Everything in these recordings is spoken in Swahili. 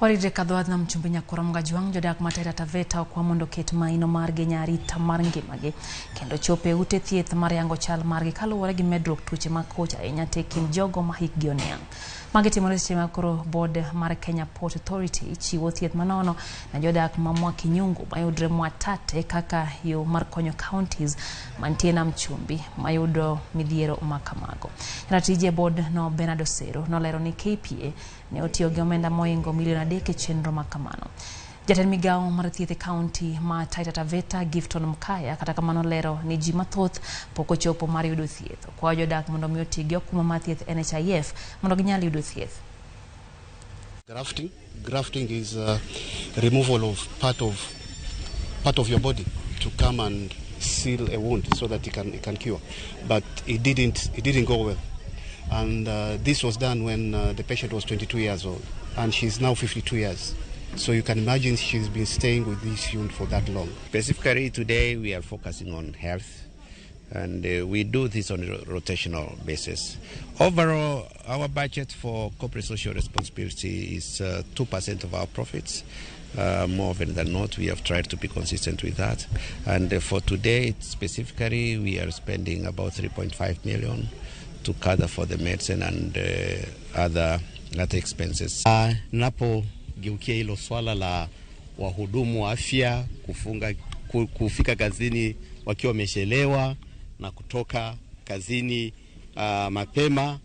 Warire kadhoath na mchumbi nyakoro mgajuang jodak matera Taveta kwa mondo ket maino margi nyari tamar ngimagi kendo chope ute thieth mar yango chal margi kaluwore gi medruok tuoche makoch ahinya te kind jogo ma hikgi oniang'. Magi timore seche ma koro board mar Kenya Port Authority chiwo thieth manono na jodak ma Mwakinyungu mayudre Mwatate kaka yo mar konyo counties mantie na mchumbi mayudo midhiero makamago. Ratije board no Bernardo Sero nolero ni KPA ne otiyo gi omenda moingo milioni 3 e chenro makamano. Jatend migao mar thieth e county ma Taita Taveta Gifton Mkaya kata kamano lero ni ji mathoth pok ochopo mar yudo thieth. Kwa jodak mondo mi oti gi okuma mar thieth NHIF mondo ginyal yudo thieth. Grafting is removal of part of your body to come and seal a wound so that it can cure, but it didn't go well. And this was done when the patient was 22 years old, and she's now 52 years. So you can imagine she's been staying with this wound for that long. Specifically today we are focusing on health, and we do this on a rotational basis. Overall, our budget for corporate social responsibility is 2% of our profits. More often than not, we have tried to be consistent with that. And for today, specifically, we are spending about 3.5 million to cover for the medicine and other expenses. Napogeukia hilo swala la wahudumu wa afya kufika kazini wakiwa wamechelewa na kutoka kazini mapema,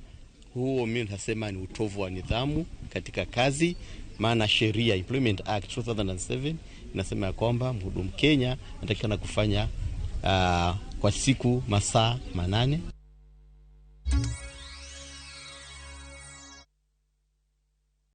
huo mimi nasema ni utovu wa nidhamu katika kazi, maana sheria Employment Act 2007 inasema ya kwamba mhudumu Kenya anatakikana kufanya kwa siku masaa 8.